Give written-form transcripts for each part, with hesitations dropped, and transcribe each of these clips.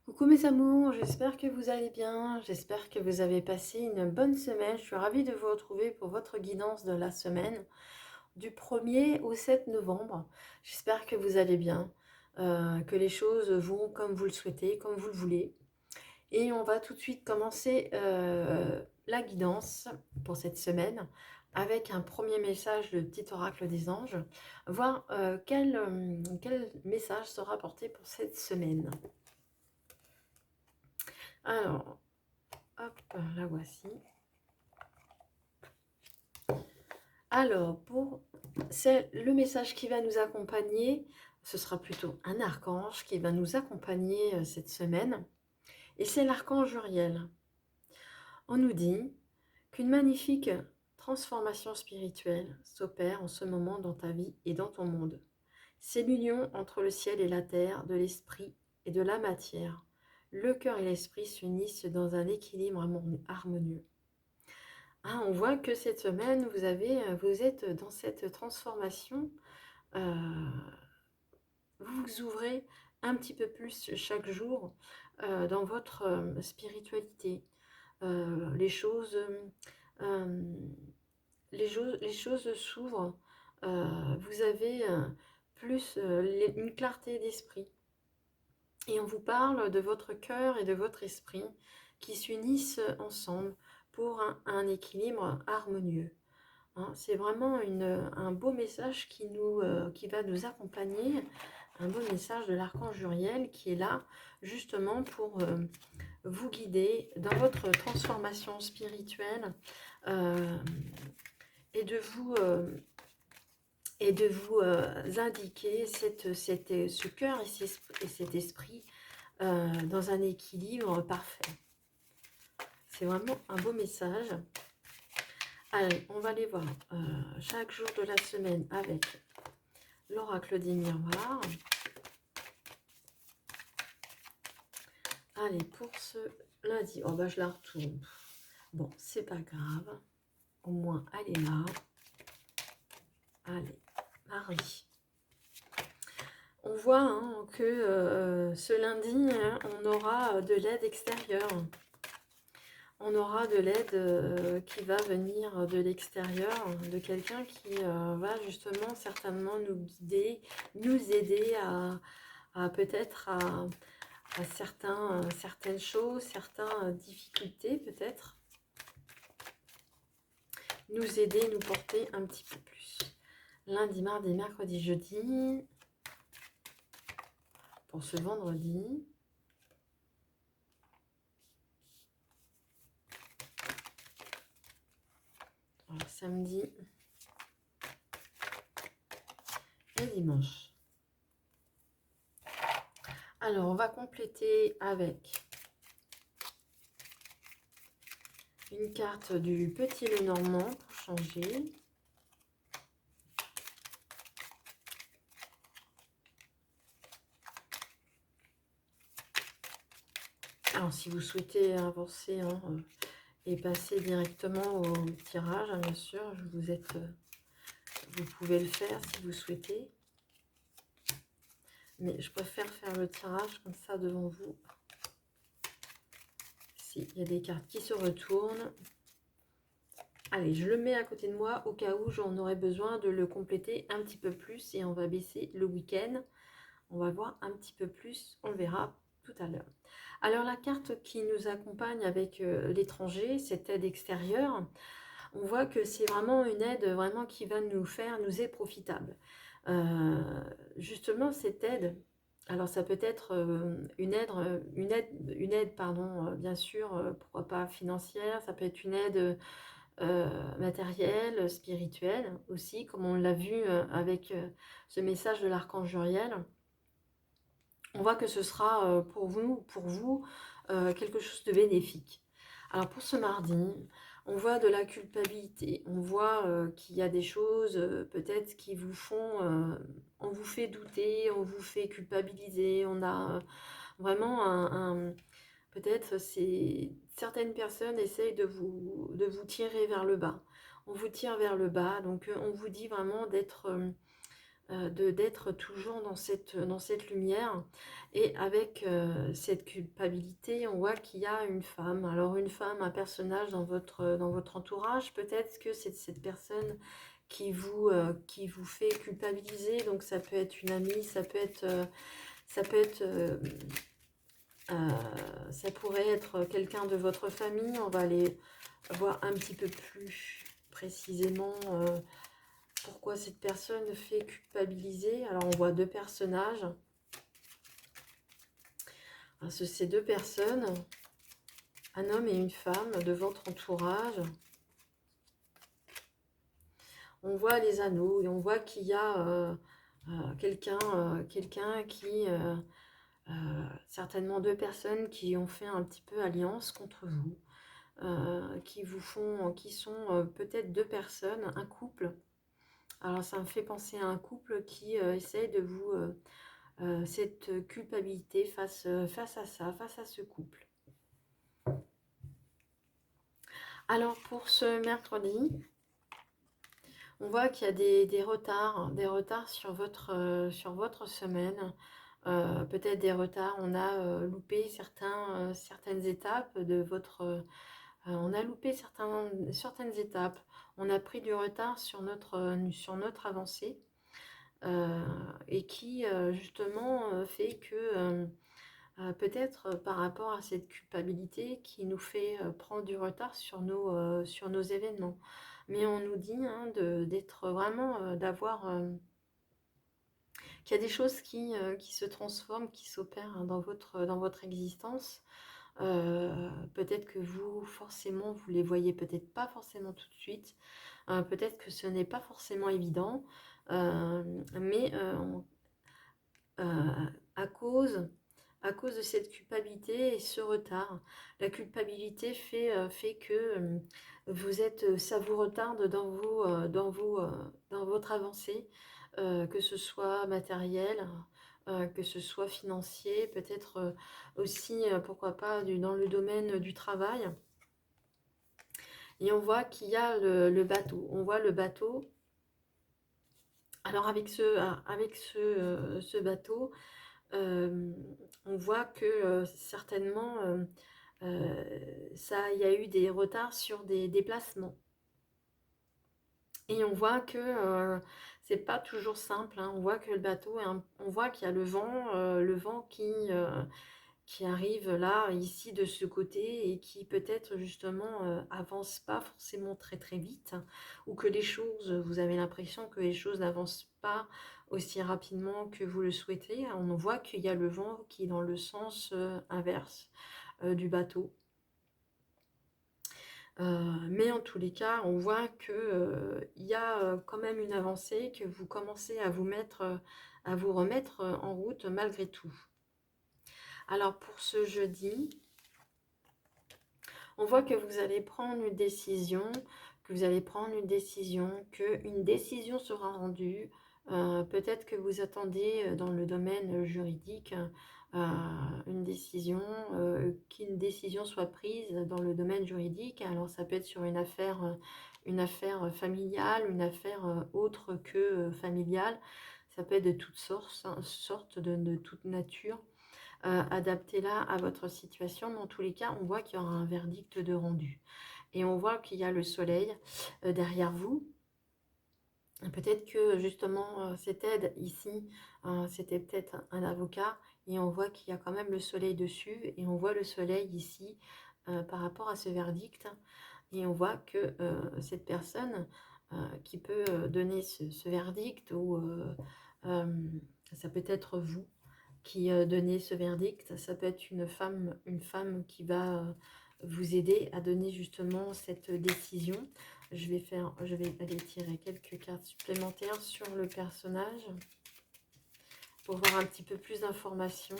Coucou mes amours, j'espère que vous allez bien, j'espère que vous avez passé une bonne semaine. Je suis ravie de vous retrouver pour votre guidance de la semaine du 1er au 7 novembre. J'espère que vous allez bien, que les choses vont comme vous le souhaitez, comme vous le voulez. Et on va tout de suite commencer la guidance pour cette semaine avec un premier message de petit oracle des anges, voir quel message sera porté pour cette semaine. Alors, hop, la voici. Alors, c'est le message qui va nous accompagner, ce sera plutôt un archange qui va nous accompagner cette semaine, et c'est l'archange Uriel. On nous dit qu'une magnifique transformation spirituelle s'opère en ce moment dans ta vie et dans ton monde. C'est l'union entre le ciel et la terre, de l'esprit et de la matière. Le cœur et l'esprit s'unissent dans un équilibre harmonieux. Ah, on voit que cette semaine, vous êtes dans cette transformation. Vous vous ouvrez un petit peu plus chaque jour dans votre spiritualité. Les choses, les choses s'ouvrent. Vous avez plus une clarté d'esprit. Et on vous parle de votre cœur et de votre esprit qui s'unissent ensemble pour un équilibre harmonieux. Hein, c'est vraiment un beau message qui va nous accompagner, un beau message de l'archange Uriel qui est là justement pour vous guider dans votre transformation spirituelle euh, et de vous indiquer ce cœur et cet esprit dans un équilibre parfait. C'est vraiment un beau message. Allez, on va aller voir chaque jour de la semaine avec l'oracle des miroirs. Allez, pour ce lundi, oh bah je la retourne. Bon, c'est pas grave. Au moins, elle est là. Allez, mardi. On voit hein, que ce lundi, hein, on aura de l'aide extérieure. On aura de l'aide qui va venir de l'extérieur, de quelqu'un qui va justement certainement nous guider, nous aider à peut-être à certaines choses, certaines difficultés peut-être, nous aider, nous porter un petit peu plus. Lundi, mardi, mercredi, jeudi, pour ce vendredi. Alors, samedi et dimanche. Alors, on va compléter avec une carte du Petit Lenormand pour changer. Alors, si vous souhaitez avancer hein, et passer directement au tirage, hein, bien sûr, vous pouvez le faire si vous souhaitez. Mais je préfère faire le tirage comme ça devant vous. Si, il y a des cartes qui se retournent. Allez, je le mets à côté de moi au cas où j'en aurais besoin de le compléter un petit peu plus. Et on va baisser le week-end. On va voir un petit peu plus. On le verra tout à l'heure. Alors, la carte qui nous accompagne avec l'étranger, cette aide extérieure, on voit que c'est vraiment une aide vraiment qui va nous est profitable. Justement, cette aide, alors ça peut être pardon, bien sûr, pourquoi pas financière, ça peut être une aide matérielle, spirituelle aussi, comme on l'a vu avec ce message de l'archange Uriel. On voit que ce sera pour vous quelque chose de bénéfique. Alors pour ce mardi, on voit de la culpabilité, on voit qu'il y a des choses peut-être qui vous font, on vous fait douter, on vous fait culpabiliser, on a vraiment peut-être certaines personnes essayent de vous tirer vers le bas. On vous tire vers le bas, donc on vous dit vraiment d'être toujours dans cette lumière. Et avec cette culpabilité, on voit qu'il y a une femme. Alors une femme, un personnage dans votre entourage, peut-être que c'est cette personne qui vous fait culpabiliser. Donc ça peut être une amie, ça peut être, ça pourrait être quelqu'un de votre famille. On va aller voir un petit peu plus précisément pourquoi cette personne fait culpabiliser. Alors, on voit deux personnages. Ces deux personnes, un homme et une femme de votre entourage. On voit les anneaux et on voit qu'il y a quelqu'un qui... certainement deux personnes qui ont fait un petit peu alliance contre vous. Qui sont peut-être deux personnes, un couple. Alors, ça me fait penser à un couple qui essaye de vous... cette culpabilité face à ça, face à ce couple. Alors pour ce mercredi, on voit qu'il y a des retards sur votre semaine. Peut-être des retards, on a loupé certaines étapes de votre... on a loupé certaines étapes. On a pris du retard sur notre avancée. Et qui justement fait que... peut-être par rapport à cette culpabilité qui nous fait prendre du retard sur nos événements. Mais on nous dit hein, d'être vraiment, qu'il y a des choses qui se transforment, qui s'opèrent hein, dans votre existence. Peut-être que forcément, vous les voyez peut-être pas forcément tout de suite. Peut-être que ce n'est pas forcément évident. Mais à cause de cette culpabilité et ce retard. La culpabilité fait que ça vous retarde dans votre avancée, que ce soit matériel, que ce soit financier, peut-être aussi, pourquoi pas, dans le domaine du travail. Et on voit qu'il y a le bateau. On voit le bateau. Alors avec ce bateau, on voit que certainement, il y a eu des retards sur des déplacements. Et on voit que c'est pas toujours simple. Hein. On voit que le bateau, on voit qu'il y a le vent qui arrive là, ici, de ce côté, et qui peut-être justement avance pas forcément très très vite, hein, ou que vous avez l'impression que les choses n'avancent pas aussi rapidement que vous le souhaitez. On voit qu'il y a le vent qui est dans le sens inverse du bateau. Mais en tous les cas, on voit qu'il y a quand même une avancée, que vous commencez à vous remettre en route malgré tout. Alors pour ce jeudi, on voit que vous allez prendre une décision, qu'une décision sera rendue. Peut-être que vous attendez dans le domaine juridique une décision, qu'une décision soit prise dans le domaine juridique. Alors ça peut être sur une affaire familiale, une affaire autre que familiale. Ça peut être de toutes sortes, de toute nature. Adaptez-la à votre situation. Dans tous les cas, on voit qu'il y aura un verdict de rendu. Et on voit qu'il y a le soleil derrière vous. Peut-être que justement, cette aide ici, c'était peut-être un avocat. Et on voit qu'il y a quand même le soleil dessus. Et on voit le soleil ici par rapport à ce verdict. Et on voit que cette personne qui peut donner ce verdict, ou ça peut être vous, qui donnait ce verdict. Ça peut être une femme qui va vous aider à donner justement cette décision. Je vais aller tirer quelques cartes supplémentaires sur le personnage pour voir un petit peu plus d'informations.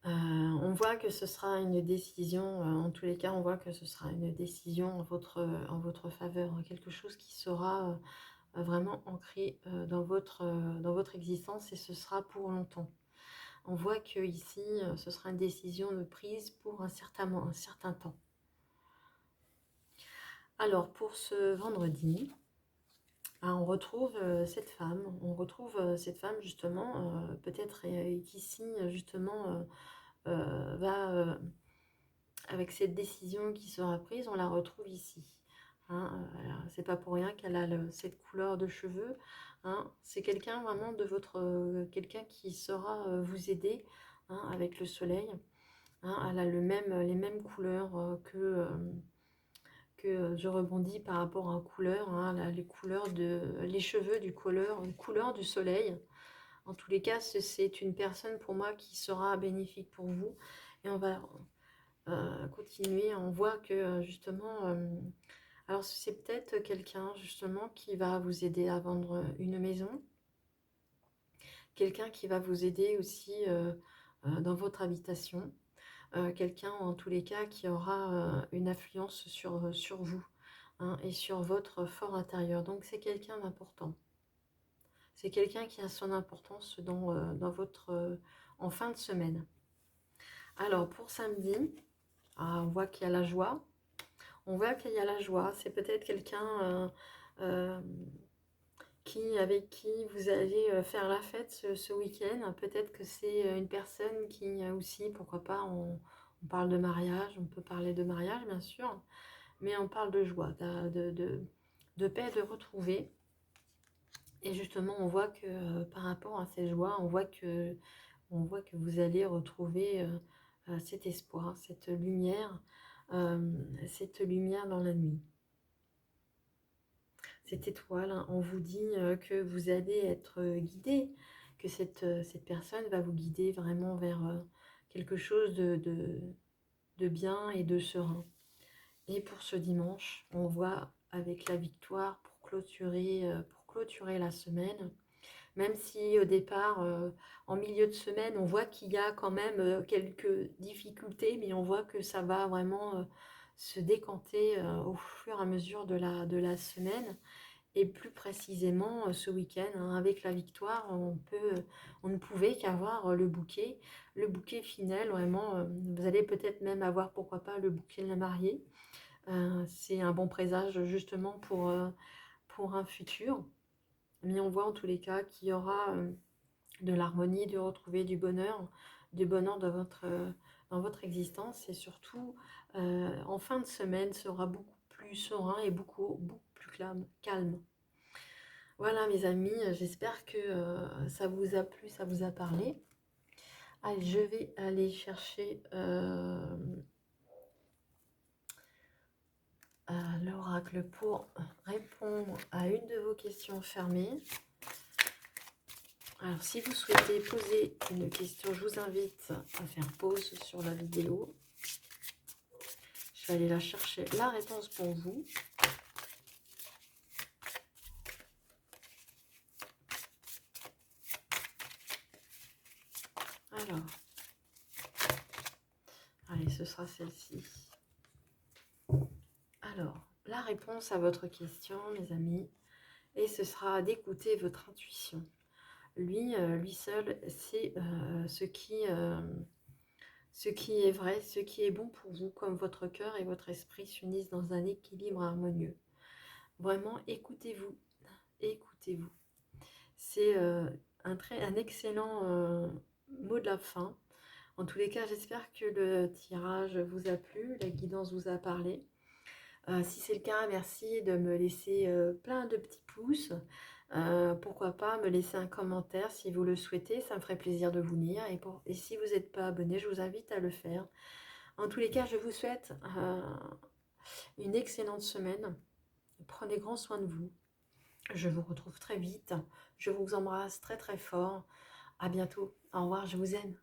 On voit que ce sera une décision, en tous les cas, on voit que ce sera une décision en votre faveur, hein, quelque chose qui sera vraiment ancré dans votre existence, et ce sera pour longtemps. On voit que ici, ce sera une décision de prise pour un certain temps. Alors, pour ce vendredi, on retrouve cette femme justement, peut-être qui signe justement, va, avec cette décision qui sera prise, on la retrouve ici. Hein, c'est pas pour rien qu'elle a cette couleur de cheveux. Hein. C'est quelqu'un vraiment de votre, quelqu'un qui saura vous aider, hein, avec le soleil. Hein. Elle a les mêmes couleurs que je rebondis par rapport aux couleurs, hein, les couleurs les cheveux du couleur du soleil. En tous les cas, c'est une personne pour moi qui sera bénéfique pour vous. Et on va continuer. On voit que justement, alors c'est peut-être quelqu'un justement qui va vous aider à vendre une maison. Quelqu'un qui va vous aider aussi dans votre habitation. Quelqu'un en tous les cas qui aura une influence sur vous, hein, et sur votre fort intérieur. Donc c'est quelqu'un d'important. C'est quelqu'un qui a son importance dans votre en fin de semaine. Alors pour samedi, on voit qu'il y a la joie. On voit qu'il y a la joie. C'est peut-être quelqu'un avec qui vous allez faire la fête ce week-end. Peut-être que c'est une personne qui aussi, pourquoi pas, on parle de mariage, on peut parler de mariage bien sûr, mais on parle de joie, de paix, de retrouver. Et justement, on voit que par rapport à ces joies, on voit que vous allez retrouver cet espoir, cette lumière dans la nuit. Cette étoile, hein, on vous dit que vous allez être guidé, que cette personne va vous guider vraiment vers quelque chose de bien et de serein. Et pour ce dimanche, on voit avec la victoire pour clôturer la semaine, même si au départ, en milieu de semaine, on voit qu'il y a quand même quelques difficultés, mais on voit que ça va vraiment se décanter au fur et à mesure de la semaine. Et plus précisément, ce week-end, hein, avec la victoire, on ne pouvait qu'avoir le bouquet final, vraiment. Vous allez peut-être même avoir, pourquoi pas, le bouquet de la mariée. C'est un bon présage justement pour un futur. Mais on voit en tous les cas qu'il y aura de l'harmonie, de retrouver du bonheur dans votre existence. Et surtout, en fin de semaine, sera beaucoup plus serein et beaucoup plus calme. Voilà mes amis, j'espère que ça vous a plu, ça vous a parlé. Allez, je vais aller chercher l'oracle pour répondre à une de vos questions fermées. Alors, si vous souhaitez poser une question, je vous invite à faire pause sur la vidéo. Je vais aller la chercher, la réponse pour vous. Alors, allez, ce sera celle-ci. Alors, la réponse à votre question, mes amis, et ce sera d'écouter votre intuition. Lui seul sait ce qui est vrai, ce qui est bon pour vous, comme votre cœur et votre esprit s'unissent dans un équilibre harmonieux. Vraiment, écoutez-vous, écoutez-vous. C'est un excellent mot de la fin. En tous les cas, j'espère que le tirage vous a plu, la guidance vous a parlé. Si c'est le cas, merci de me laisser plein de petits pouces. Pourquoi pas me laisser un commentaire si vous le souhaitez, ça me ferait plaisir de vous lire. Et si vous n'êtes pas abonné, je vous invite à le faire. En tous les cas, je vous souhaite une excellente semaine. Prenez grand soin de vous. Je vous retrouve très vite. Je vous embrasse très très fort. À bientôt. Au revoir, je vous aime.